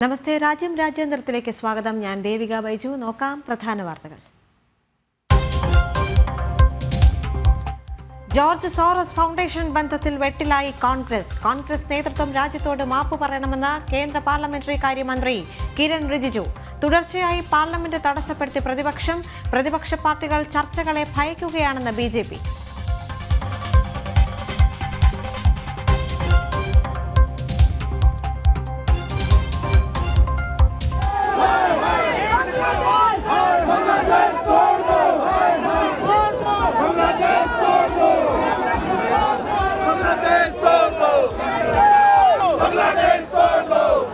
നമസ്തേ രാജ്യന്തരത്തിലേക്ക് സ്വാഗതം. ഞാൻ ദേവിക ബൈജു. നോക്കാം പ്രധാന വാർത്തകൾ. ജോർജ് സോറസ് ഫൗണ്ടേഷൻ ബന്ധത്തിൽ വെട്ടിലായി കോൺഗ്രസ് നേതൃത്വം രാജ്യത്തോട് മാപ്പ് പറയണമെന്ന് കേന്ദ്ര പാർലമെന്ററി കാര്യമന്ത്രി കിരൺ റിജിജു. തുടർച്ചയായി പാർലമെന്റ് തടസ്സപ്പെടുത്തി പ്രതിപക്ഷ പാർട്ടികൾ ചർച്ചകളെ ഭയക്കുകയാണെന്ന് BJP.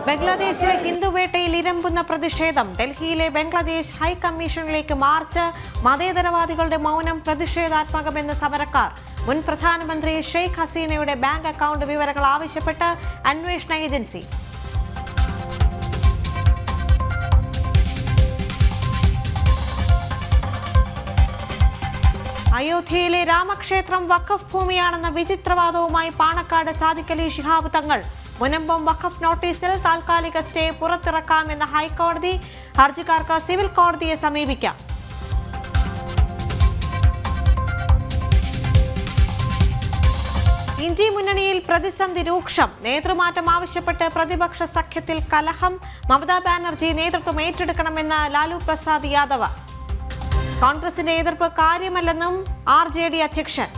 ബംഗ്ലാദേശിലെ ഹിന്ദുവേട്ടയിൽ ഇരമ്പുന്ന പ്രതിഷേധം. ഡൽഹിയിലെ ബംഗ്ലാദേശ് ഹൈക്കമ്മീഷനിലേക്ക് മാർച്ച്. മതേതരവാദികളുടെ മൗനം പ്രതിഷേധാത്മകമെന്ന് സമരക്കാർ. മുൻ പ്രധാനമന്ത്രി ഷെയ്ഖ് ഹസീനയുടെ ബാങ്ക് അക്കൗണ്ട് വിവരങ്ങൾ ആവശ്യപ്പെട്ട് അന്വേഷണ ഏജൻസി. അയോധ്യയിലെ രാമക്ഷേത്രം വഖഫ് ഭൂമിയാണെന്ന വിചിത്രവാദവുമായി പാണക്കാട് സാദിഖ് അലി ശിഹാബ് തങ്ങൾ. മുനമ്പം വഖഫ് നോട്ടീസിൽ താൽക്കാലിക സ്റ്റേ പുറത്തിറക്കാമെന്ന ഹൈക്കോടതി. ഹർജിക്കാർക്ക് സിവിൽ കോടതിയെ സമീപിക്കാം. ഇന്ത്യ മുന്നണിയിൽ പ്രതിസന്ധി രൂക്ഷം. നേതൃമാറ്റം ആവശ്യപ്പെട്ട് പ്രതിപക്ഷ സഖ്യത്തിൽ കലഹം. മമതാ ബാനർജി നേതൃത്വം ഏറ്റെടുക്കണമെന്ന് ലാലു പ്രസാദ് യാദവ്. കോൺഗ്രസിന്റെ എതിർപ്പ് കാര്യമല്ലെന്നും RJD അധ്യക്ഷൻ.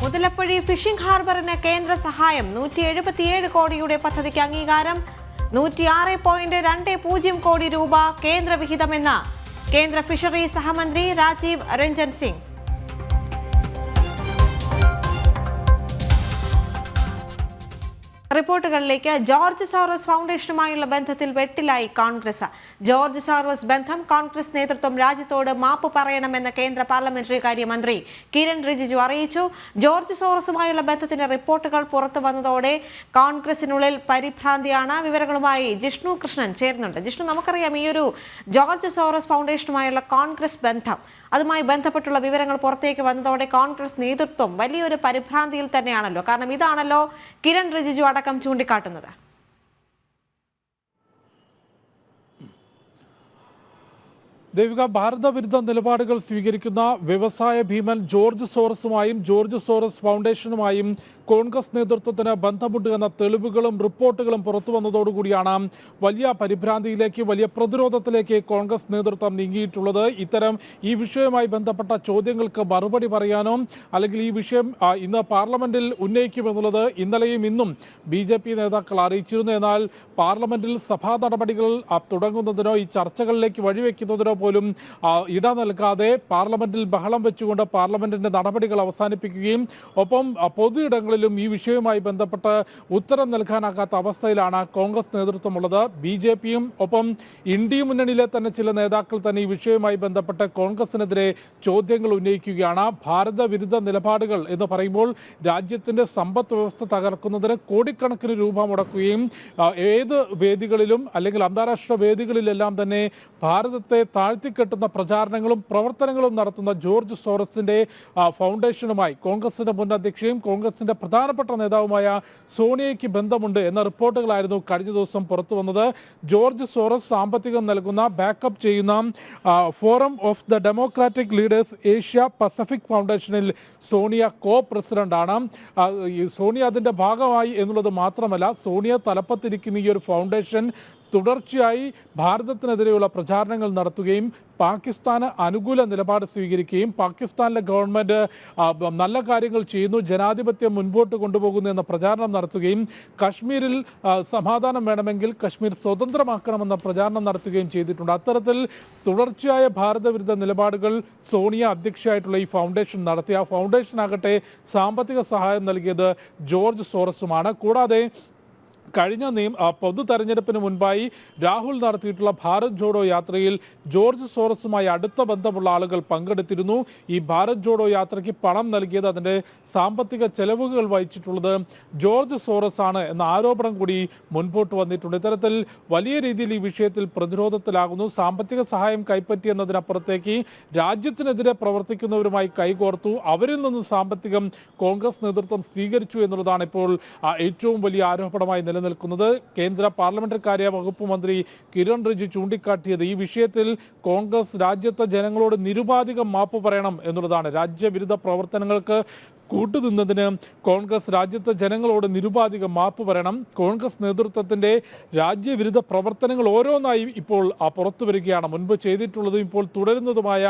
മുതലപ്പുഴി ഫിഷിംഗ് ഹാർബറിന് കേന്ദ്ര സഹായം. 177 കോടിയുടെ പദ്ധതിക്ക് അംഗീകാരം. 106.20 കോടി രൂപ കേന്ദ്ര വിഹിതമെന്ന് കേന്ദ്ര ഫിഷറീസ് സഹമന്ത്രി രാജീവ് രഞ്ജൻ സിംഗ്. റിപ്പോർട്ടുകളിലേക്ക്. ജോർജ് സോറസ് ഫൗണ്ടേഷനുമായുള്ള ബന്ധത്തിൽ വെട്ടിലായി കോൺഗ്രസ്. ജോർജ് സോറസ് ബന്ധം. കോൺഗ്രസ് നേതൃത്വം രാജ്യത്തോട് മാപ്പ് പറയണമെന്ന് കേന്ദ്ര പാർലമെന്ററി കാര്യമന്ത്രി കിരൺ റിജിജു അറിയിച്ചു. ജോർജ് സോറസുമായുള്ള ബന്ധത്തിന്റെ റിപ്പോർട്ടുകൾ പുറത്തു വന്നതോടെ കോൺഗ്രസിനുള്ളിൽ പരിഭ്രാന്തിയാണ്. വിവരങ്ങളുമായി ജിഷ്ണു കൃഷ്ണൻ ചേരുന്നുണ്ട്. ജിഷ്ണു, നമുക്കറിയാം ഈ ഒരു ജോർജ് സോറസ് ഫൗണ്ടേഷനുമായുള്ള കോൺഗ്രസ് ബന്ധം, അതുമായി ബന്ധപ്പെട്ടുള്ള വിവരങ്ങൾ പുറത്തേക്ക് വന്നതോടെ കോൺഗ്രസ് നേതൃത്വം വലിയൊരു പരിഭ്രാന്തിയിൽ തന്നെയാണല്ലോ. കാരണം ഇതാണല്ലോ കിരൺ റിജിജു അടക്കം ചൂണ്ടിക്കാട്ടുന്നത്. ദേവിക, ഭാരതവിരുദ്ധ നിലപാടുകൾ സ്വീകരിക്കുന്ന വ്യവസായ ഭീമൻ ജോർജ് സോറസുമായും ജോർജ് സോറസ് ഫൗണ്ടേഷനുമായും കോൺഗ്രസ് നേതൃത്വത്തിന് ബന്ധമുണ്ട് എന്ന തെളിവുകളും റിപ്പോർട്ടുകളും പുറത്തു വന്നതോടുകൂടിയാണ് വലിയ പരിഭ്രാന്തിയിലേക്ക്, വലിയ പ്രതിരോധത്തിലേക്ക് കോൺഗ്രസ് നേതൃത്വം നീങ്ങിയിട്ടുള്ളത്. ഈ വിഷയവുമായി ബന്ധപ്പെട്ട ചോദ്യങ്ങൾക്ക് മറുപടി പറയാനോ അല്ലെങ്കിൽ ഈ വിഷയം ഇന്ന് പാർലമെന്റിൽ ഉന്നയിക്കുമെന്നുള്ളത് ഇന്നലെയും ഇന്നും BJP നേതാക്കൾ അറിയിച്ചിരുന്നു. എന്നാൽ പാർലമെന്റിൽ സഭാ നടപടികൾ തുടങ്ങുന്നതിനോ ഈ ചർച്ചകളിലേക്ക് വഴിവെക്കുന്നതിനോ പോലും ഇട നൽകാതെ പാർലമെന്റിൽ ബഹളം വെച്ചുകൊണ്ട് പാർലമെന്റിന്റെ നടപടികൾ അവസാനിപ്പിക്കുകയും ഒപ്പം പൊതു ഇടങ്ങളിൽ ഈ വിഷയവുമായി ബന്ധപ്പെട്ട് ഉത്തരം നൽകാനാകാത്ത അവസ്ഥയിലാണ് കോൺഗ്രസ് നേതൃത്വമുള്ളത്. BJPയും ഒപ്പം ഇന്ത്യ മുന്നണിയിലെ തന്നെ ചില നേതാക്കൾ തന്നെ ഈ വിഷയവുമായി ബന്ധപ്പെട്ട് കോൺഗ്രസിനെതിരെ ചോദ്യങ്ങൾ ഉന്നയിക്കുകയാണ്. ഭാരത വിരുദ്ധ നിലപാടുകൾ എന്ന് പറയുമ്പോൾ രാജ്യത്തിന്റെ സമ്പദ് വ്യവസ്ഥ തകർക്കുന്നതിന് കോടിക്കണക്കിന് രൂപ മുടക്കുകയും ഏത് വേദികളിലും അല്ലെങ്കിൽ അന്താരാഷ്ട്ര വേദികളിലെല്ലാം തന്നെ ഭാരതത്തെ താഴ്ത്തിക്കെട്ടുന്ന പ്രചാരണങ്ങളും പ്രവർത്തനങ്ങളും നടത്തുന്ന ജോർജ് സോറസിന്റെ ഫൗണ്ടേഷനുമായി കോൺഗ്രസിന്റെ മുൻ അധ്യക്ഷയും കോൺഗ്രസിന്റെ പ്രധാനപ്പെട്ട നേതാവുമായ സോണിയയ്ക്ക് ബന്ധമുണ്ട് എന്ന റിപ്പോർട്ടുകളായിരുന്നു കഴിഞ്ഞ ദിവസം പുറത്തു വന്നത്. ജോർജ് സോറസ് സാമ്പത്തികം നൽകുന്ന, ബാക്കപ്പ് ചെയ്യുന്ന forum of the democratic leaders Asia Pacific ഫൗണ്ടേഷനിൽ സോണിയ പ്രസിഡന്റാണ്. സോണിയ അതിന്റെ ഭാഗമായി എന്നുള്ളത് മാത്രമല്ല, സോണിയ തലപ്പത്തിരിക്കുന്ന ഈ ഒരു ഫൗണ്ടേഷൻ തുടർച്ചയായി ഭാരതത്തിനെതിരെയുള്ള പ്രചാരണങ്ങൾ നടത്തുകയും പാകിസ്ഥാന് അനുകൂല നിലപാട് സ്വീകരിക്കുകയും പാകിസ്ഥാനിലെ ഗവൺമെന്റ് നല്ല കാര്യങ്ങൾ ചെയ്യുന്നു, ജനാധിപത്യം മുൻപോട്ട് കൊണ്ടുപോകുന്നു എന്ന പ്രചാരണം നടത്തുകയും കശ്മീരിൽ സമാധാനം വേണമെങ്കിൽ കശ്മീർ സ്വതന്ത്രമാക്കണമെന്ന പ്രചാരണം നടത്തുകയും ചെയ്തിട്ടുണ്ട്. അത്തരത്തിൽ തുടർച്ചയായ ഭാരതവിരുദ്ധ നിലപാടുകൾ സോണിയ അധ്യക്ഷയായിട്ടുള്ള ഈ ഫൗണ്ടേഷൻ നടത്തി. ആ ഫൗണ്ടേഷനാകട്ടെ സാമ്പത്തിക സഹായം നൽകിയത് ജോർജ് സോറസുമാണ്. കൂടാതെ കഴിഞ്ഞ പൊതു തെരഞ്ഞെടുപ്പിന് മുൻപായി രാഹുൽ നടത്തിയിട്ടുള്ള ഭാരത് ജോഡോ യാത്രയിൽ ജോർജ് സോറസുമായി അടുത്ത ബന്ധമുള്ള ആളുകൾ പങ്കെടുത്തിരുന്നു. ഈ ഭാരത് ജോഡോ യാത്രയ്ക്ക് പണം നൽകിയത്, അതിൻ്റെ സാമ്പത്തിക ചെലവുകൾ വഹിച്ചിട്ടുള്ളത് ജോർജ് സോറസ് ആണ് എന്ന ആരോപണം കൂടി മുൻപോട്ട് വന്നിട്ടുണ്ട്. ഇത്തരത്തിൽ വലിയ രീതിയിൽ ഈ വിഷയത്തിൽ പ്രതിരോധത്തിലാകുന്നു. സാമ്പത്തിക സഹായം കൈപ്പറ്റി എന്നതിനപ്പുറത്തേക്ക് രാജ്യത്തിനെതിരെ പ്രവർത്തിക്കുന്നവരുമായി കൈകോർത്തു, അവരിൽ നിന്ന് സാമ്പത്തികം കോൺഗ്രസ് നേതൃത്വം സ്വീകരിച്ചു എന്നുള്ളതാണ് ഇപ്പോൾ ഏറ്റവും വലിയ ആരോപണമായി നിലനിൽക്കുന്നത്. കേന്ദ്ര പാർലമെന്ററി കാര്യ വകുപ്പ് മന്ത്രി കിരൺ റിജിജു ചൂണ്ടിക്കാട്ടിയത് ഈ വിഷയത്തിൽ കോൺഗ്രസ് രാജ്യത്തെ ജനങ്ങളോട് നിരുപാധികം മാപ്പ് പറയണം എന്നുള്ളതാണ്. രാജ്യവിരുദ്ധ പ്രവർത്തനങ്ങൾക്ക് കൂട്ടുനിന്നതിന് കോൺഗ്രസ് രാജ്യത്തെ ജനങ്ങളോട് നിരുപാധികം മാപ്പ് പറയണം. കോൺഗ്രസ് നേതൃത്വത്തിന്റെ രാജ്യവിരുദ്ധ പ്രവർത്തനങ്ങൾ ഓരോന്നായി ഇപ്പോൾ പുറത്തു വരികയാണ്. മുൻപ് ചെയ്തിട്ടുള്ളതും ഇപ്പോൾ തുടരുന്നതുമായ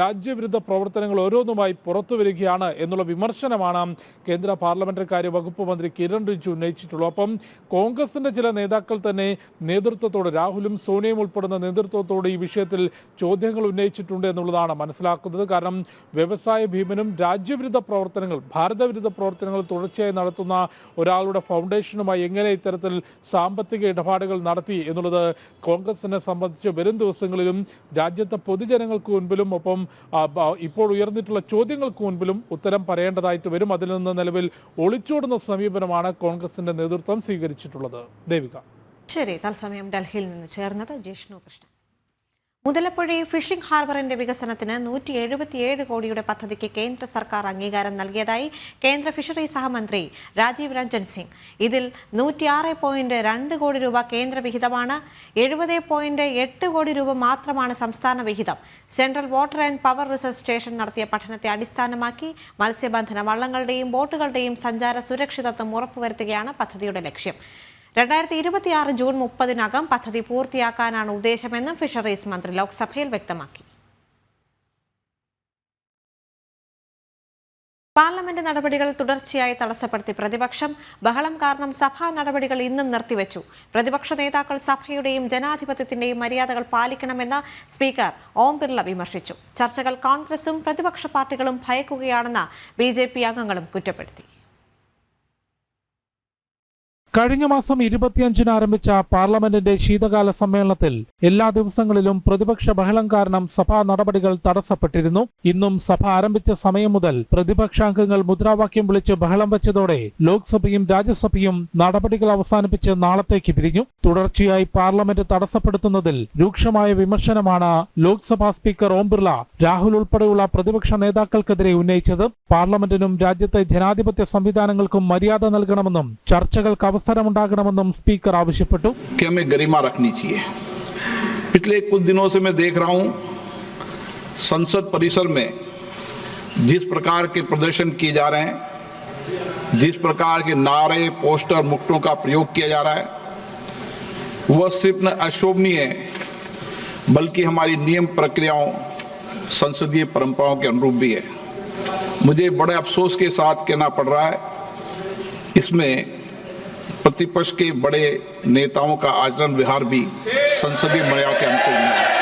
രാജ്യവിരുദ്ധ പ്രവർത്തനങ്ങൾ ഓരോന്നുമായി പുറത്തു വരികയാണ് എന്നുള്ള വിമർശനമാണ് കേന്ദ്ര പാർലമെന്ററി കാര്യ വകുപ്പ് മന്ത്രി കിരൺ റിജിജു ഉന്നയിച്ചിട്ടുള്ളത്. അപ്പം കോൺഗ്രസിന്റെ ചില നേതാക്കൾ തന്നെ നേതൃത്വത്തോട്, രാഹുലും സോണിയയും ഉൾപ്പെടുന്ന നേതൃത്വത്തോട് ഈ വിഷയത്തിൽ ചോദ്യങ്ങൾ ഉന്നയിച്ചിട്ടുണ്ട് എന്നുള്ളതാണ് മനസ്സിലാക്കുന്നത്. കാരണം വ്യവസായ ഭീമനും രാജ്യവിരുദ്ധ പ്രവർത്തനങ്ങൾ, ഭാരതവിരുദ്ധ പ്രവർത്തനങ്ങൾ തുടർച്ചയായി നടത്തുന്ന ഒരാളുടെ ഫൗണ്ടേഷനുമായി എങ്ങനെ ഇത്തരത്തിൽ സാമ്പത്തിക ഇടപാടുകൾ നടത്തി എന്നുള്ളത് കോൺഗ്രസിനെ സംബന്ധിച്ച് വരും ദിവസങ്ങളിലും രാജ്യത്തെ പൊതുജനങ്ങൾക്ക് മുൻപിലും ഒപ്പം ഇപ്പോൾ ഉയർന്നിട്ടുള്ള ചോദ്യങ്ങൾക്ക് മുൻപിലും ഉത്തരം പറയേണ്ടതായിട്ട് വരും. അതിൽ നിന്ന് നിലവിൽ ഒളിച്ചോടുന്ന സമീപനമാണ് കോൺഗ്രസിന്റെ നേതൃത്വം സ്വീകരിച്ചിട്ടുള്ളത്. ദേവിക. ശരി, തത്സമയം ഡൽഹിയിൽ നിന്ന് ചേർന്നത് ജിഷ്ണു കൃഷ്ണൻ. മുതലപ്പുഴ ഫിഷിംഗ് ഹാർബറിന്റെ വികസനത്തിന് 177 കോടിയുടെ പദ്ധതിക്ക് കേന്ദ്ര സർക്കാർ അംഗീകാരം നൽകിയതായി കേന്ദ്ര ഫിഷറീസ് സഹമന്ത്രി രാജീവ് രഞ്ജൻ സിംഗ്. ഇതിൽ 106.2 കോടി രൂപ കേന്ദ്ര വിഹിതമാണ്, 70.8 കോടി രൂപ മാത്രമാണ് സംസ്ഥാന വിഹിതം. Central water and power research station നടത്തിയ പഠനത്തെ അടിസ്ഥാനമാക്കി മത്സ്യബന്ധന വള്ളങ്ങളുടെയും ബോട്ടുകളുടെയും സഞ്ചാര സുരക്ഷിതത്വം ഉറപ്പുവരുത്തുകയാണ് പദ്ധതിയുടെ ലക്ഷ്യം. 2026 ജൂൺ 30-നകം പദ്ധതി പൂർത്തിയാക്കാനാണ് ഉദ്ദേശമെന്നും ഫിഷറീസ് മന്ത്രി ലോക്സഭയിൽ വ്യക്തമാക്കി. പാർലമെന്റ് നടപടികൾ തുടർച്ചയായി തടസ്സപ്പെടുത്തി പ്രതിപക്ഷം. ബഹളം കാരണം സഭാ നടപടികൾ ഇന്നും നിർത്തിവെച്ചു. പ്രതിപക്ഷ നേതാക്കൾ സഭയുടെയും ജനാധിപത്യത്തിന്റെയും മര്യാദകൾ പാലിക്കണമെന്ന് സ്പീക്കർ ഓം ബിർള വിമർശിച്ചു. ചർച്ചകൾ കോൺഗ്രസും പ്രതിപക്ഷ പാർട്ടികളും ഭയക്കുകയാണെന്ന് BJP അംഗങ്ങളും കുറ്റപ്പെടുത്തി. കഴിഞ്ഞ മാസം 25-ന് ആരംഭിച്ച പാർലമെന്റിന്റെ ശീതകാല സമ്മേളനത്തിൽ എല്ലാ ദിവസങ്ങളിലും പ്രതിപക്ഷ ബഹളം കാരണം സഭാ നടപടികൾ തടസ്സപ്പെട്ടിരുന്നു. ഇന്നും സഭ ആരംഭിച്ച സമയം മുതൽ പ്രതിപക്ഷാംഗങ്ങൾ മുദ്രാവാക്യം വിളിച്ച് ബഹളം വെച്ചതോടെ ലോക്സഭയും രാജ്യസഭയും നടപടികൾ അവസാനിപ്പിച്ച് നാളത്തേക്ക് പിരിഞ്ഞു. തുടർച്ചയായി പാർലമെന്റ് തടസ്സപ്പെടുത്തുന്നതിൽ രൂക്ഷമായ വിമർശനമാണ് ലോക്സഭാ സ്പീക്കർ ഓം ബിർള രാഹുൽ ഉൾപ്പെടെയുള്ള പ്രതിപക്ഷ നേതാക്കൾക്കെതിരെ ഉന്നയിച്ചത്. പാർലമെന്റിനും രാജ്യത്തെ ജനാധിപത്യ സംവിധാനങ്ങൾക്കും മര്യാദ നൽകണമെന്നും ചർച്ചകൾക്ക് അവസരമുണ്ടാകണമെന്നും സ്പീക്കർ ആവശ്യപ്പെട്ടു. हमें गरिमा रखनी चाहिए. पिछले कुछ दिनों से मैं देख रहा हूं संसद परिसर में जिस प्रकार के प्रदर्शन किए जा रहे हैं, जिस प्रकार के नारे, पोस्टर, मुक्तों का प्रयोग किया जा रहा है, वह सिर्फ न अशोभनीय है बल्कि हमारी नियम प्रक्रियाओं, संसदीय परंपराओं के अनुरूप भी है. मुझे बड़े अफसोस के साथ कहना पड़ रहा है, इसमें प्रतिपक्ष के बड़े नेताओं का आचरण विहार भी संसदीय मर्यादा के अनुकूल नहीं है.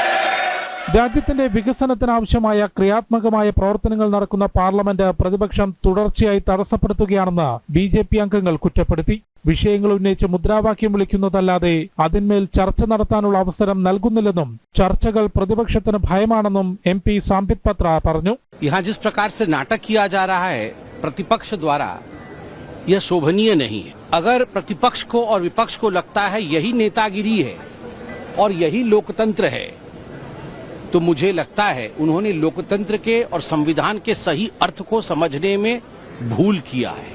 രാജ്യത്തിന്റെ വികസനത്തിനാവശ്യമായ ക്രിയാത്മകമായ പ്രവർത്തനങ്ങൾ നടക്കുന്ന പാർലമെന്റ് പ്രതിപക്ഷം തുടർച്ചയായി തടസ്സപ്പെടുത്തുകയാണെന്ന് BJP അംഗങ്ങൾ കുറ്റപ്പെടുത്തി. വിഷയങ്ങൾ ഉന്നയിച്ച് മുദ്രാവാക്യം വിളിക്കുന്നതല്ലാതെ അതിന്മേൽ ചർച്ച നടത്താനുള്ള അവസരം നൽകുന്നില്ലെന്നും ചർച്ചകൾ പ്രതിപക്ഷത്തിന് ഭയമാണെന്നും MP സാംബിത് പത്ര പറഞ്ഞു. यहाँ जिस प्रकार से नाटक किया जा रहा है प्रतिपक्ष द्वारा, यह शोभनीय नहीं है. अगर प्रतिपक्ष को और विपक्ष को लगता है यही नेतागिरी है और यही लोकतंत्र है, तो मुझे लगता है उन्होंने लोकतंत्र के और संविधान के सही अर्थ को समझने में भूल किया है.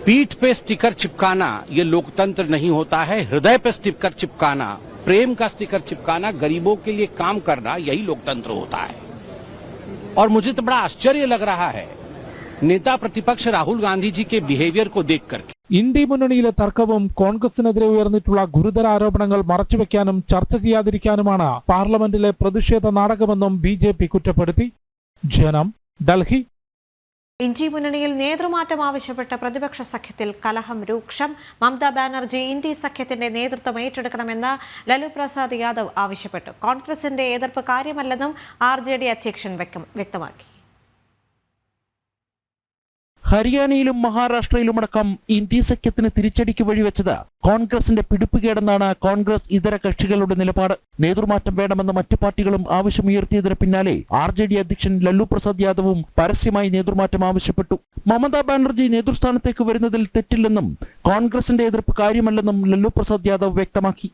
पीठ पे स्टिकर चिपकाना ये लोकतंत्र नहीं होता है. हृदय पे स्टिकर चिपकाना, प्रेम का स्टिकर चिपकाना, गरीबों के लिए काम करना, यही लोकतंत्र होता है. और मुझे तो बड़ा आश्चर्य लग रहा है नेता प्रतिपक्ष राहुल गांधी जी के बिहेवियर को देख करके. ഇന്ത്യ മുന്നണിയിലെ തർക്കവും കോൺഗ്രസിനെതിരെ ഉയർന്നിട്ടുള്ള ഗുരുതര ആരോപണങ്ങൾ മറച്ചുവെക്കാനും ചർച്ച ചെയ്യാതിരിക്കാനുമാണ് പാർലമെന്റിലെ പ്രതിഷേധ നാടകമെന്നും BJP കുറ്റപ്പെടുത്തി. ജനം, ഡൽഹി. ഇന്ത്യ മുന്നണിയിൽ നേതൃമാറ്റം ആവശ്യപ്പെട്ട പ്രതിപക്ഷ സഖ്യത്തിൽ കലഹം രൂക്ഷം. മമതാ ബാനർജി ഇന്ത്യ സഖ്യത്തിന്റെ നേതൃത്വം ഏറ്റെടുക്കണമെന്ന് ലലു പ്രസാദ് യാദവ് ആവശ്യപ്പെട്ടു. കോൺഗ്രസിന്റെ എതിർപ്പ് കാര്യമല്ലെന്നും RJD അധ്യക്ഷൻ വ്യക്തമാക്കി. ഹരിയാനയിലും മഹാരാഷ്ട്രയിലുമടക്കം ഇന്ത്യ സഖ്യത്തിന് തിരിച്ചടിക്ക് വഴിവെച്ചത് കോൺഗ്രസിന്റെ പിടിപ്പുകേടെന്നാണ് കോൺഗ്രസ് ഇതര കക്ഷികളുടെ നിലപാട്. നേതൃമാറ്റം വേണമെന്ന് മറ്റു പാർട്ടികളും ആവശ്യമുയർത്തിയതിന് പിന്നാലെ RJD അധ്യക്ഷൻ ലല്ലു പ്രസാദ് യാദവും പരസ്യമായി നേതൃമാറ്റം ആവശ്യപ്പെട്ടു. മമതാ ബാനർജി നേതൃസ്ഥാനത്തേക്ക് വരുന്നതിൽ തെറ്റില്ലെന്നും കോൺഗ്രസിന്റെ എതിർപ്പ് കാര്യമല്ലെന്നും ലല്ലു പ്രസാദ് യാദവ് വ്യക്തമാക്കി.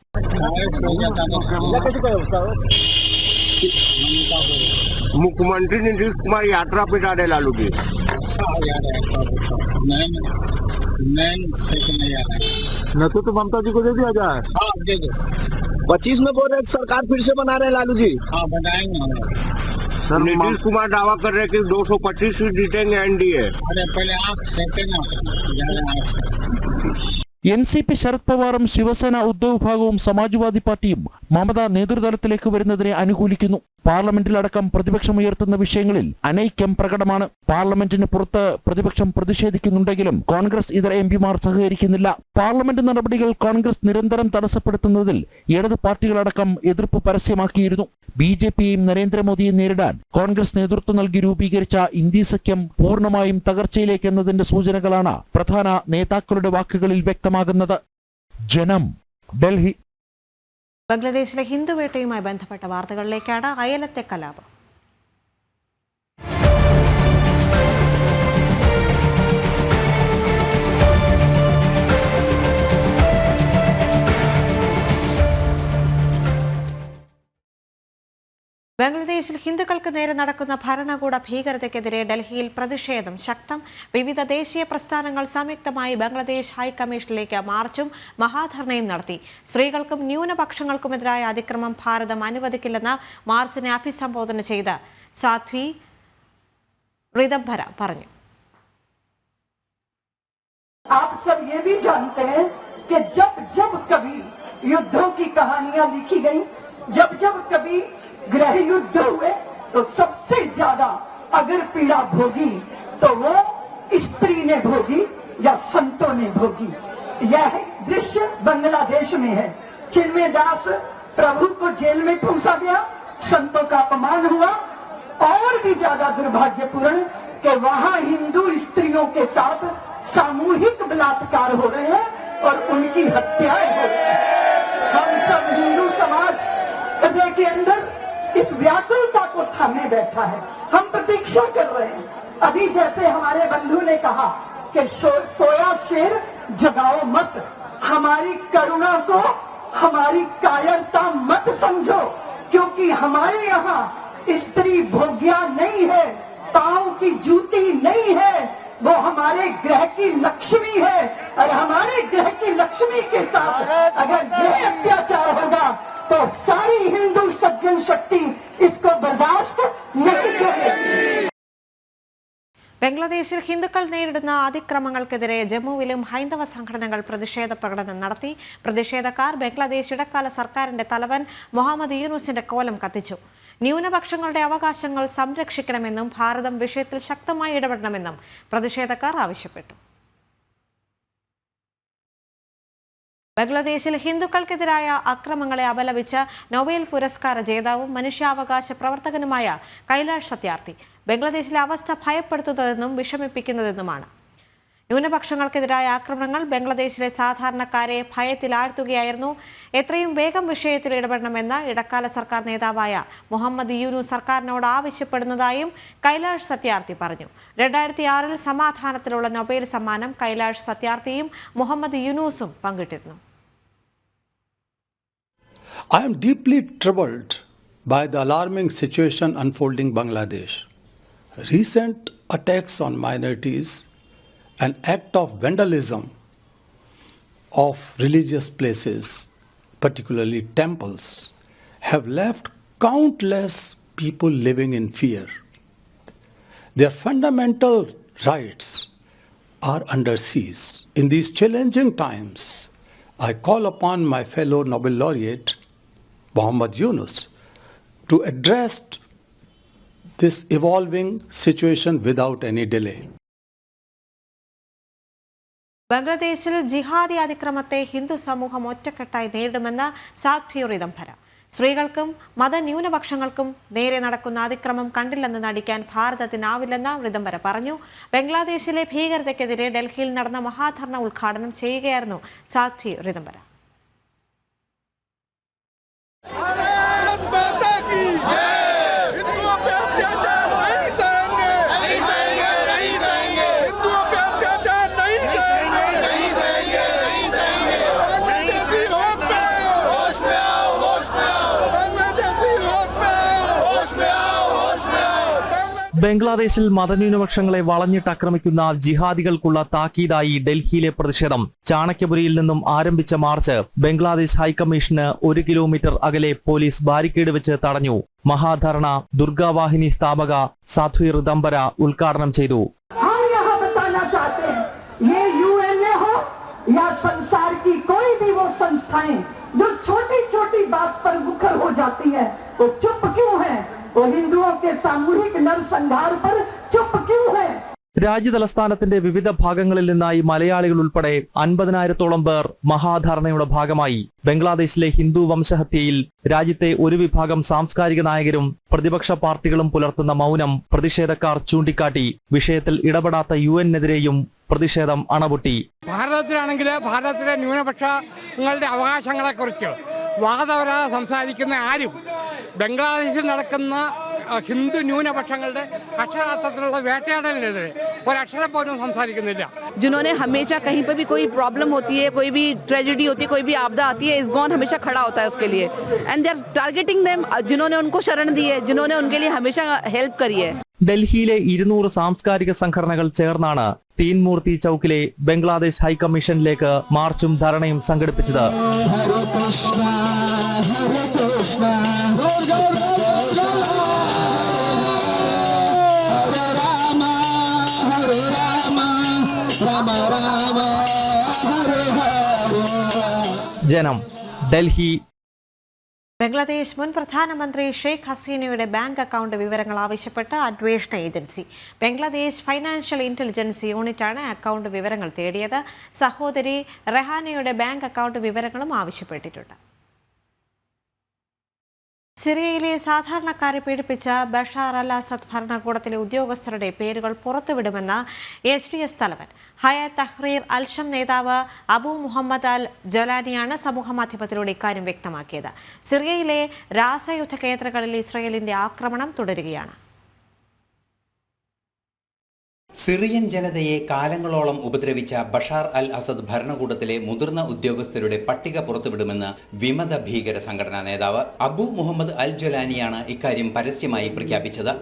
मुख्यमंत्री नीतीश कुमार यात्रा पे जा रहे लालू जी। न तो ममता जी को दे दिया जाए। 25 में बोल रहे सरकार फिर से बना रहे लालू जी। सर नीतीश कुमार दावा कर रहे कि 225 सीट जीतेंगे NDA। NCP ശരത് പവാറും ശിവസേന ഉദ്ധവ് വിഭാഗവും സമാജ്വാദി പാർട്ടിയും മമത നേതൃതലത്തിലേക്ക് വരുന്നതിനെ അനുകൂലിക്കുന്നു. പാർലമെന്റിലടക്കം പ്രതിപക്ഷമുയർത്തുന്ന വിഷയങ്ങളിൽ അനൈക്യം പ്രകടമാണ്. പാർലമെന്റിന് പുറത്ത് പ്രതിപക്ഷം പ്രതിഷേധിക്കുന്നുണ്ടെങ്കിലും കോൺഗ്രസ് ഇതര MPമാർ സഹകരിക്കുന്നില്ല. പാർലമെന്റ് നടപടികൾ കോൺഗ്രസ് നിരന്തരം തടസ്സപ്പെടുത്തുന്നതിൽ ഇടത് പാർട്ടികളടക്കം എതിർപ്പ് പരസ്യമാക്കിയിരുന്നു. BJPയെയും നരേന്ദ്രമോദിയെ നേരിടാൻ കോൺഗ്രസ് നേതൃത്വം നൽകി രൂപീകരിച്ച ഇന്ത്യ സഖ്യം പൂർണ്ണമായും തകർച്ചയിലേക്ക് എന്നതിന്റെ സൂചനകളാണ് പ്രധാന നേതാക്കളുടെ വാക്കുകളിൽ വ്യക്തമാകുന്നത്. ജനം, ഡൽഹി. ബംഗ്ലാദേശിലെ ഹിന്ദുവേട്ടയുമായി ബന്ധപ്പെട്ട വാർത്തകളിലേക്കാണ്. അയലത്തെ കലാപം. ബംഗ്ലാദേശിൽ ഹിന്ദുക്കൾക്ക് നേരെ നടക്കുന്ന ഭരണകൂട ഭീകരതയ്ക്കെതിരെ ഡൽഹിയിൽ പ്രതിഷേധം ശക്തം. വിവിധ ദേശീയ പ്രസ്ഥാനങ്ങൾ സംയുക്തമായി ബംഗ്ലാദേശ് ഹൈക്കമ്മീഷനിലേക്ക് മാർച്ചും മഹാധർണയും നടത്തി. സ്ത്രീകൾക്കും ന്യൂനപക്ഷങ്ങൾക്കുമെതിരായ അതിക്രമം ഭാരതം അനുവദിക്കില്ലെന്ന് മാർച്ചിനെ അഭിസംബോധന ചെയ്ത് സാധ്വി റിദംഭര പറഞ്ഞു. आप सब ये भी जानते हैं कि जब जब कभी युद्धों की कहानियां लिखी गई, जब जब कभी गृह युद्ध हुए, तो सबसे ज्यादा अगर पीड़ा भोगी तो वो स्त्री ने भोगी या संतों ने भोगी. यह दृश्य बांग्लादेश में है. चिन्मय दास प्रभु को जेल में ठूंसा गया, संतों का अपमान हुआ. और भी ज्यादा दुर्भाग्यपूर्ण कि वहां हिंदू स्त्रियों के साथ सामूहिक बलात्कार हो रहे हैं और उनकी हत्याएं हो रही हैं. हम सब हिंदू समाज हृदय के अंदर इस व्याकुलता को थामे बैठा है. हम प्रतीक्षा कर रहे हैं. अभी जैसे हमारे बंधु ने कहा कि सोया शेर जगाओ मत, हमारी करुणा को हमारी कायरता मत समझो, क्योंकि हमारे यहाँ स्त्री भोग्या नहीं है, पांव की जूती नहीं है, वो हमारे ग्रह की लक्ष्मी है. और हमारे ग्रह की लक्ष्मी के साथ अगर ग्रह अत्याचार होगा तो सारी हिंदू सज्जन शक्ति इसको बर्दाश्त नहीं करेगी. ബംഗ്ലാദേശിൽ ഹിന്ദുക്കൾ നേരിടുന്ന അതിക്രമങ്ങൾക്കെതിരെ ജമ്മുവിലും ഹൈന്ദവ സംഘടനകൾ പ്രതിഷേധ പ്രകടനം നടത്തി. പ്രതിഷേധക്കാർ ബംഗ്ലാദേശ് ഇടക്കാല സർക്കാരിന്റെ തലവൻ മുഹമ്മദ് യൂനുസിന്റെ കോലം കത്തിച്ചു. ന്യൂനപക്ഷങ്ങളുടെ അവകാശങ്ങൾ സംരക്ഷിക്കണമെന്നും ഭാരതം വിഷയത്തിൽ ശക്തമായി ഇടപെടണമെന്നും പ്രതിഷേധക്കാർ ആവശ്യപ്പെട്ടു. ബംഗ്ലാദേശിൽ ഹിന്ദുക്കൾക്കെതിരായ അക്രമങ്ങളെ അപലപിച്ച നൊബേൽ പുരസ്കാര ജേതാവും മനുഷ്യാവകാശ പ്രവർത്തകനുമായ കൈലാഷ് സത്യാർത്ഥി ബംഗ്ലാദേശിലെ അവസ്ഥ ഭയപ്പെടുത്തുന്നതെന്നും വിഷമിപ്പിക്കുന്നതെന്നുമാണ്. ന്യൂനപക്ഷങ്ങൾക്കെതിരായ ആക്രമണങ്ങൾ ബംഗ്ലാദേശിലെ സാധാരണക്കാരെ ഭയത്തിലാഴ്ത്തുകയായിരുന്നു. എത്രയും വേഗം വിഷയത്തിൽ ഇടപെടണമെന്ന് ഇടക്കാല സർക്കാർ നേതാവായ മുഹമ്മദ് യൂനുസ് സർക്കാരിനോട് ആവശ്യപ്പെടുന്നതായും കൈലാഷ് സത്യാർത്ഥി പറഞ്ഞു. 2006 സമാധാനത്തിലുള്ള നൊബേൽ സമ്മാനം Kailash സത്യാർത്ഥിയും Muhammad യൂനുസും പങ്കിട്ടിരുന്നു. I am deeply troubled by the alarming situation unfolding in Bangladesh. Recent attacks on minorities, an act of vandalism of religious places, particularly temples, have left countless people living in fear. Their fundamental rights are under siege. In these challenging times, I call upon my fellow Nobel laureate, Muhammad Yunus, to address this evolving situation without any delay. ബംഗ്ലാദേശിൽ ജിഹാദി അതിക്രമത്തെ ഹിന്ദു സമൂഹം ഒറ്റക്കെട്ടായി നേരിടുമെന്ന് സാധ്വി റിദംഭര. സ്ത്രീകൾക്കും മതന്യൂനപക്ഷങ്ങൾക്കും നേരെ നടക്കുന്ന അതിക്രമം കണ്ടില്ലെന്ന് നടിക്കാൻ ഭാരതത്തിനാവില്ലെന്ന് റിദംബര പറഞ്ഞു. ബംഗ്ലാദേശിലെ ഭീകരതയ്ക്കെതിരെ ഡൽഹിയിൽ നടന്ന മഹാധർണ ഉദ്ഘാടനം ചെയ്യുകയായിരുന്നു സാധ്വി റിദംബര. ബംഗ്ലാദേശിൽ മതന്യൂനപക്ഷങ്ങളെ വളഞ്ഞിട്ടാക്രമിക്കുന്ന ജിഹാദികൾക്കുള്ള താക്കീതായി ഡൽഹിയിലെ പ്രതിഷേധം. ചാണക്യപുരിയിൽ നിന്നും ആരംഭിച്ച മാർച്ച് ബംഗ്ലാദേശ് ഹൈക്കമ്മീഷന് 1 കിലോമീറ്റർ അകലെ പോലീസ് ബാരിക്കേഡ് വെച്ച് തടഞ്ഞു. മഹാധർണ ദുർഗാവാഹിനി സ്ഥാപക സാധ്വി റിദംബര ഉദ്ഘാടനം ചെയ്തു. जो छोटी छोटी बात पर मुखर हो जाती है वो चुप क्यों है? वो हिंदुओं के सामूहिक नरसंहार पर चुप क्यों है? രാജ്യതലസ്ഥാനത്തിന്റെ വിവിധ ഭാഗങ്ങളിൽ നിന്നായി മലയാളികൾ ഉൾപ്പെടെ 50,000-ഓളം പേർ മഹാധർണയുടെ ഭാഗമായി. ബംഗ്ലാദേശിലെ ഹിന്ദു വംശഹത്യയിൽ രാജ്യത്തെ ഒരു വിഭാഗം സാംസ്കാരിക നായകരും പ്രതിപക്ഷ പാർട്ടികളും പുലർത്തുന്ന മൗനം പ്രതിഷേധക്കാർ ചൂണ്ടിക്കാട്ടി. വിഷയത്തിൽ ഇടപെടാത്ത UN-നെതിരെയും പ്രതിഷേധം അണപൊട്ടി. ഭാരതത്തിലാണെങ്കിൽ ഭാരതത്തിലെ ന്യൂനപക്ഷങ്ങളുടെ അവകാശങ്ങളെക്കുറിച്ച് വാദവരാതെ സംസാരിക്കുന്ന ആരും ബംഗ്ലാദേശിൽ നടക്കുന്ന ഹിന്ദു ന്യൂനപക്ഷങ്ങളുടെ അക്ഷരാർത്ഥത്തിലുള്ള വേട്ടയാടലിനെതിരെ ഒരക്ഷരം പോലും സംസാരിക്കുന്നില്ല. जिन्होंने हमेशा कहीं पर भी कोई प्रॉब्लम होती है, कोई भी ट्रेजेडी होती है, कोई भी आपदा आती है, इस्कॉन हमेशा खड़ा होता है उसके लिए. And they are targeting them, जिन्होंने उनको शरण दी है, जिन्होंने उनके लिए हमेशा हेल्प करी है. ഡൽഹിയിലെ 200 സാംസ്കാരിക സംഘടനകൾ ചേർന്നാണ് തീൻമൂർത്തി ചൌക്കിലെ ബംഗ്ലാദേശ് ഹൈക്കമ്മീഷനിലേക്ക് മാർച്ചും ധർണയും സംഘടിപ്പിച്ചത്. ജനം, ഡൽഹി. ബംഗ്ലാദേശ് മുൻ പ്രധാനമന്ത്രി ഷെയ്ഖ് ഹസീനയുടെ ബാങ്ക് അക്കൗണ്ട് വിവരങ്ങൾ ആവശ്യപ്പെട്ട് അന്വേഷണ ഏജൻസി. ബംഗ്ലാദേശ് ഫൈനാൻഷ്യൽ ഇന്റലിജൻസ് യൂണിറ്റാണ് അക്കൗണ്ട് വിവരങ്ങൾ തേടിയത്. സഹോദരി റെഹാനയുടെ ബാങ്ക് അക്കൗണ്ട് വിവരങ്ങളും ആവശ്യപ്പെട്ടിട്ടുണ്ട്. സിറിയയിലെ സാധാരണക്കാരെ പീഡിപ്പിച്ച ബഷാർ അൽ അസദ് ഭരണകൂടത്തിലെ ഉദ്യോഗസ്ഥരുടെ പേരുകൾ പുറത്തുവിടുമെന്ന് HDS തലവൻ. ഹയാത്ത് തഹ്രീർ അൽ-ഷം നേതാവ് അബു മുഹമ്മദ് അൽ ജലാനിയാണ് സമൂഹമാധ്യമത്തിലൂടെ ഇക്കാര്യം വ്യക്തമാക്കിയത്. സിറിയയിലെ രാസയുദ്ധ കേന്ദ്രങ്ങളിൽ ഇസ്രയേലിന്റെ ആക്രമണം തുടരുകയാണ്. സിറിയൻ ജനതയെ കാലങ്ങളോളം ഉപദ്രവിച്ച ബഷാർ അൽ അസദ് ഭരണകൂടത്തിലെ മുതിർന്ന ഉദ്യോഗസ്ഥരുടെ പട്ടിക പുറത്തുവിടുമെന്ന് വിമത ഭീകര സംഘടനാ നേതാവ് അബു മുഹമ്മദ് അൽ ജലാനിയാണ് ഇക്കാര്യം പരസ്യമായി പ്രഖ്യാപിച്ചത്.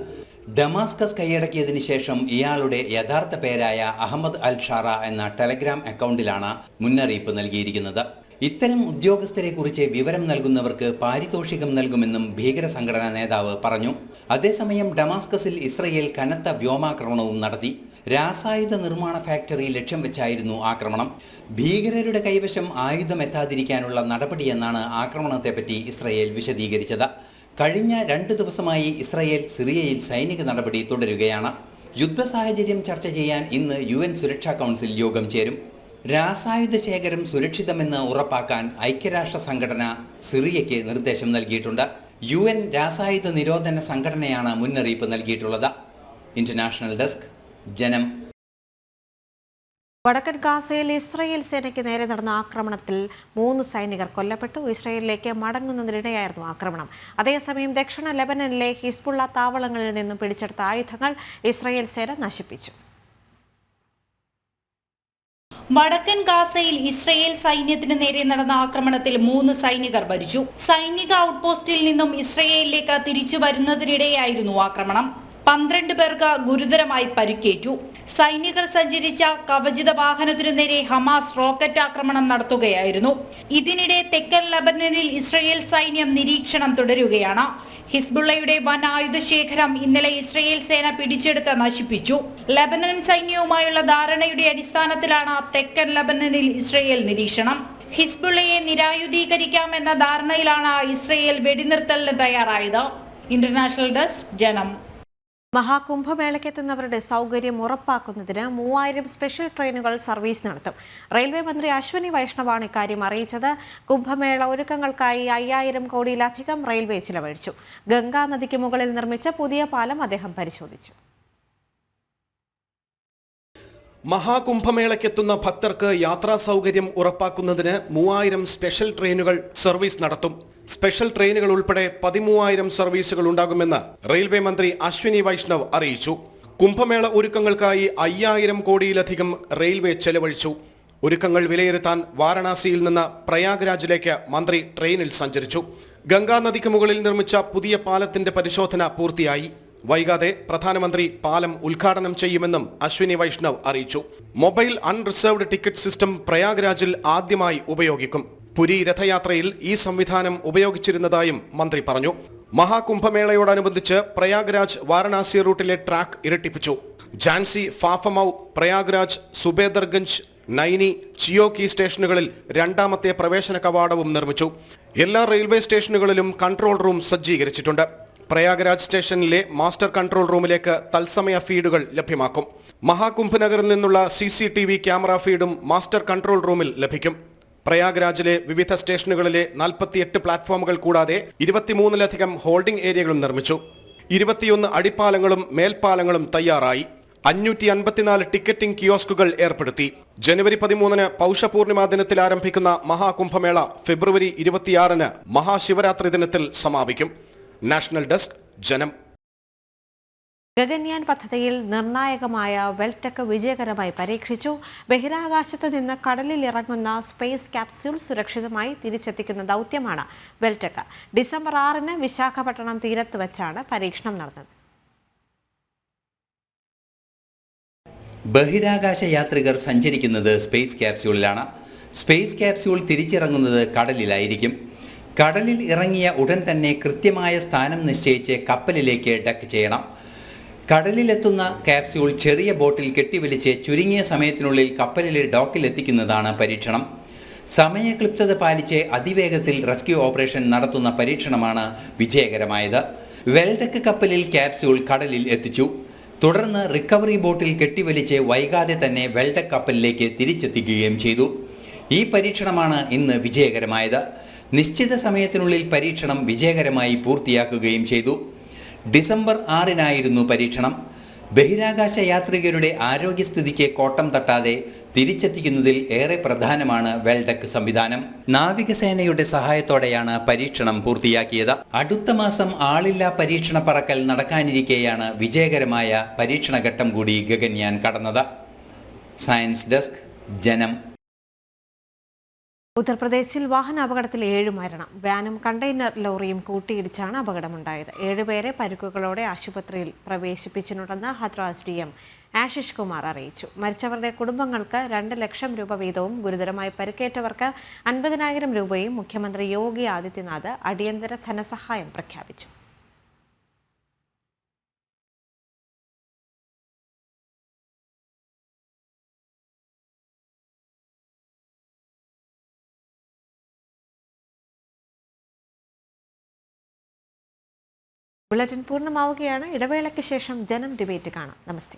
ഡമാസ്കസ് കൈയടക്കിയതിനു ശേഷം ഇയാളുടെ യഥാർത്ഥ പേരായ അഹമ്മദ് അൽ ഷാറ എന്ന ടെലഗ്രാം അക്കൗണ്ടിലാണ് മുന്നറിയിപ്പ് നൽകിയിരിക്കുന്നത്. ഇത്തരം ഉദ്യോഗസ്ഥരെ കുറിച്ച് വിവരം നൽകുന്നവർക്ക് പാരിതോഷികം നൽകുമെന്നും ഭീകര സംഘടനാ നേതാവ് പറഞ്ഞു. അതേസമയം ഡമാസ്കസിൽ ഇസ്രയേൽ കനത്ത വ്യോമാക്രമണവും നടത്തി. രാസായുധ നിർമ്മാണ ഫാക്ടറി ലക്ഷ്യം വെച്ചായിരുന്നു ആക്രമണം. ഭീകരരുടെ കൈവശം ആയുധം എത്താതിരിക്കാനുള്ള നടപടിയെന്നാണ് ആക്രമണത്തെപ്പറ്റി ഇസ്രയേൽ വിശദീകരിച്ചത്. കഴിഞ്ഞ 2 ദിവസമായി ഇസ്രയേൽ സിറിയയിൽ സൈനിക നടപടി തുടരുകയാണ്. യുദ്ധ സാഹചര്യം ചർച്ച ചെയ്യാൻ ഇന്ന് UN സുരക്ഷാ കൗൺസിൽ യോഗം ചേരും. രാസായുധ ശേഖരം സുരക്ഷിതമെന്ന് ഉറപ്പാക്കാൻ ഐക്യരാഷ്ട്ര സംഘടന സിറിയയ്ക്ക് നിർദ്ദേശം നൽകിയിട്ടുണ്ട്. UN രാസായുധ നിരോധന സംഘടനയാണ് മുന്നറിയിപ്പ് നൽകിയിട്ടുള്ളത്. ഇന്റർനാഷണൽ ഡെസ്ക്, ജനം. വടക്കൻ ഗാസയിൽ ഇസ്രയേൽ സേനയ്ക്ക് നേരെ നടന്ന ആക്രമണത്തിൽ 3 സൈനികർ കൊല്ലപ്പെട്ടു. ഇസ്രയേലിലേക്ക് മടങ്ങുന്നതിനിടെയായിരുന്നു ആക്രമണം. അതേസമയം ദക്ഷിണ ലെബനനിലെ ഹിസ്ബുള്ള താവളങ്ങളിൽ നിന്നും പിടിച്ചെടുത്ത ആയുധങ്ങൾ ഇസ്രയേൽ സേന നശിപ്പിച്ചു. വടക്കൻ ഗാസയിൽ ഇസ്രയേൽ സൈന്യത്തിന് നേരെ നടന്ന ആക്രമണത്തിൽ 3 സൈനികർ മരിച്ചു. സൈനിക ഔട്ട്പോസ്റ്റിൽ നിന്നും ഇസ്രയേലിലേക്ക് തിരിച്ചു വരുന്നതിനിടെയായിരുന്നു ആക്രമണം. 12 പേർക്ക് ഗുരുതരമായി പരിക്കേറ്റു. സൈനികർ സഞ്ചരിച്ച കവചിത വാഹനത്തിനു നേരെ ഹമാസ് റോക്കറ്റ് ആക്രമണം നടത്തുകയായിരുന്നു. ഇതിനിടെ തെക്കൻ ലബനനിൽ ഇസ്രയേൽ സൈന്യം നിരീക്ഷണം തുടരുകയാണ്. ഹിസ്ബുള്ളയുടെ വൻ ആയുധശേഖരം ഇന്നലെ ഇസ്രയേൽ സേന പിടിച്ചെടുത്ത് നശിപ്പിച്ചു. ലബനൻ സൈന്യവുമായുള്ള ധാരണയുടെ അടിസ്ഥാനത്തിലാണ് തെക്കൻ ലബനനിൽ ഇസ്രയേൽ നിരീക്ഷണം. ഹിസ്ബുള്ളയെ നിരായുധീകരിക്കാമെന്ന ധാരണയിലാണ് ഇസ്രയേൽ വെടിനിർത്തലിന് തയ്യാറായത്. ഇന്റർനാഷണൽ ഡെസ്ക്, ജനം. മഹാകുംഭമേളയ്ക്കെത്തുന്നവരുടെ സൗകര്യം ഉറപ്പാക്കുന്നതിന് 3000 സ്പെഷ്യൽ ട്രെയിനുകൾ സർവീസ് നടത്തും. റെയിൽവേ മന്ത്രി അശ്വനി വൈഷ്ണവാണ് ഇക്കാര്യം അറിയിച്ചത്. കുംഭമേള ഒരുക്കങ്ങൾക്കായി 5000 കോടിയിലധികം റെയിൽവേ ചിലവഴിച്ചു. ഗംഗാ നദിക്ക് മുകളിൽ നിർമ്മിച്ച പുതിയ പാലം അദ്ദേഹം പരിശോധിച്ചു. മഹാകുംഭമേളയ്ക്കെത്തുന്ന ഭക്തർക്ക് യാത്രാ സൗകര്യം ഉറപ്പാക്കുന്നതിന് 3000 സ്പെഷ്യൽ ട്രെയിനുകൾ സർവീസ് നടത്തും. സ്പെഷ്യൽ ട്രെയിനുകൾ ഉൾപ്പെടെ 13000 സർവീസുകൾ ഉണ്ടാകുമെന്ന് റെയിൽവേ മന്ത്രി അശ്വിനി വൈഷ്ണവ് അറിയിച്ചു. കുംഭമേള ഒരുക്കങ്ങൾക്കായി 5000 കോടിയിലധികം റെയിൽവേ ചെലവഴിച്ചു. ഒരുക്കങ്ങൾ വിലയിരുത്താൻ വാരണാസിയിൽ നിന്ന് പ്രയാഗ്രാജിലേക്ക് മന്ത്രി ട്രെയിനിൽ സഞ്ചരിച്ചു. ഗംഗാ നദിക്ക് മുകളിൽ നിർമ്മിച്ച പുതിയ പാലത്തിന്റെ പരിശോധന പൂർത്തിയായി. വൈകാതെ പ്രധാനമന്ത്രി പാലം ഉദ്ഘാടനം ചെയ്യുമെന്നും അശ്വിനി വൈഷ്ണവ് അറിയിച്ചു. മൊബൈൽ അൺറിസർവ്ഡ് ടിക്കറ്റ് സിസ്റ്റം പ്രയാഗ്രാജിൽ ആദ്യമായി ഉപയോഗിക്കും. പുരി രഥയാത്രയിൽ ഈ സംവിധാനം ഉപയോഗിച്ചിരുന്നതായും മന്ത്രി പറഞ്ഞു. മഹാകുംഭമേളയോടനുബന്ധിച്ച് പ്രയാഗ്രാജ് വാരണാസി റൂട്ടിലെ ട്രാക്ക് ഇരട്ടിപ്പിച്ചു. ഝാൻസി, ഫാഫമൌ, പ്രയാഗ്രാജ്, സുബേദർഗഞ്ച്, നൈനി, ചിയോക്കി സ്റ്റേഷനുകളിൽ രണ്ടാമത്തെ പ്രവേശന കവാടവും നിർമ്മിച്ചു. എല്ലാ റെയിൽവേ സ്റ്റേഷനുകളിലും കൺട്രോൾ റൂം സജ്ജീകരിച്ചിട്ടുണ്ട്. പ്രയാഗ്രാജ് സ്റ്റേഷനിലെ മാസ്റ്റർ കൺട്രോൾ റൂമിലേക്ക് തത്സമയ ഫീഡുകൾ ലഭ്യമാക്കും. മഹാകുംഭ് നഗറിൽ നിന്നുള്ള CCTV ക്യാമറ ഫീഡും മാസ്റ്റർ കൺട്രോൾ റൂമിൽ ലഭിക്കും. പ്രയാഗ്രാജിലെ വിവിധ സ്റ്റേഷനുകളിലെ 48 പ്ലാറ്റ്ഫോമുകൾ കൂടാതെ 23ലധികം ഹോൾഡിംഗ് ഏരിയകളും നിർമ്മിച്ചു. 21 അടിപ്പാലങ്ങളും മേൽപ്പാലങ്ങളും തയ്യാറായി. 554 ടിക്കറ്റിംഗ് കിയോസ്കുകൾ ഏർപ്പെടുത്തി. ജനുവരി 13 പൗഷപൂർണിമ ദിനത്തിൽ ആരംഭിക്കുന്ന മഹാകുംഭമേള ഫെബ്രുവരി 26 മഹാശിവരാത്രി ദിനത്തിൽ സമാപിക്കും. നാഷണൽ ഡെസ്ക്, ജനം. ഗഗൻയാൻ പദ്ധതിയിൽ നിർണായകമായ വെൽടെക് വിജയകരമായി പരീക്ഷിച്ചു. ബഹിരാകാശത്ത് നിന്ന് കടലിൽ ഇറങ്ങുന്ന സ്പേസ് ക്യാപ്സ്യൂൾ സുരക്ഷിതമായി തിരിച്ചെത്തിക്കുന്ന ദൗത്യമാണ് വെൽടെക്. ഡിസംബർ 6 വിശാഖപട്ടണം തീരത്ത് വെച്ചാണ് പരീക്ഷണം നടന്നത്. ബഹിരാകാശ യാത്രികർ സഞ്ചരിക്കുന്നത് സ്പേസ് ക്യാപ്സ്യൂളിലാണ്. സ്പേസ് ക്യാപ്സ്യൂൾ തിരിച്ചിറങ്ങുന്നത് കടലിലായിരിക്കും. കടലിൽ ഇറങ്ങിയ ഉടൻ തന്നെ കൃത്യമായ സ്ഥാനം നിശ്ചയിച്ച് കപ്പലിലേക്ക് ഡക്ക് ചെയ്യണം. കടലിലെത്തുന്ന ക്യാപ്സ്യൂൾ ചെറിയ ബോട്ടിൽ കെട്ടിവലിച്ച് ചുരുങ്ങിയ സമയത്തിനുള്ളിൽ കപ്പലിലെ ഡോക്കിലെത്തിക്കുന്നതാണ് പരീക്ഷണം. സമയക്ലിപ്തത പാലിച്ച് അതിവേഗത്തിൽ റെസ്ക്യൂ ഓപ്പറേഷൻ നടത്തുന്ന പരീക്ഷണമാണ് വിജയകരമായത്. വെൽടെക് കപ്പലിൽ ക്യാപ്സ്യൂൾ കടലിൽ എത്തിച്ചു. തുടർന്ന് റിക്കവറി ബോട്ടിൽ കെട്ടിവലിച്ച് വൈകാതെ തന്നെ വെൽടെക് കപ്പലിലേക്ക് തിരിച്ചെത്തിക്കുകയും ചെയ്തു. ഈ പരീക്ഷണമാണ് ഇന്ന് വിജയകരമായത്. നിശ്ചിത സമയത്തിനുള്ളിൽ പരീക്ഷണം വിജയകരമായി പൂർത്തിയാക്കുകയും ചെയ്തു. ഡിസംബർ 6 പരീക്ഷണം. ബഹിരാകാശ യാത്രികരുടെ ആരോഗ്യസ്ഥിതിക്ക് കോട്ടം തട്ടാതെ തിരിച്ചെത്തിക്കുന്നതിൽ ഏറെ പ്രധാനമാണ് വെൽടെക് സംവിധാനം. നാവികസേനയുടെ സഹായത്തോടെയാണ് പരീക്ഷണം പൂർത്തിയാക്കിയത്. അടുത്ത മാസം ആളില്ലാ പരീക്ഷണ പറക്കൽ നടക്കാനിരിക്കെയാണ് വിജയകരമായ പരീക്ഷണഘട്ടം കൂടി ഗഗൻയാൻ കടന്നത്. സയൻസ് ഡെസ്ക്, ജനം. ഉത്തർപ്രദേശിൽ വാഹനാപകടത്തിൽ 7 മരണം. വാനും കണ്ടെയ്നർ ലോറിയും കൂട്ടിയിടിച്ചാണ് അപകടമുണ്ടായത്. 7 പേരെ പരിക്കുകളോടെ ആശുപത്രിയിൽ പ്രവേശിപ്പിച്ചിട്ടുണ്ടെന്ന് ഹത്രാസ് DM ആശിഷ് കുമാർ അറിയിച്ചു. മരിച്ചവരുടെ കുടുംബങ്ങൾക്ക് 2 ലക്ഷം രൂപ വീതവും ഗുരുതരമായി പരിക്കേറ്റവർക്ക് 50,000 രൂപയും മുഖ്യമന്ത്രി യോഗി ആദിത്യനാഥ് അടിയന്തര ധനസഹായം പ്രഖ്യാപിച്ചു. ബുള്ളറ്റിൻ പൂർണ്ണമാവുകയാണ്. ഇടവേളയ്ക്ക് ശേഷം ജനം ഡിബേറ്റ് കാണാം. നമസ്തേ.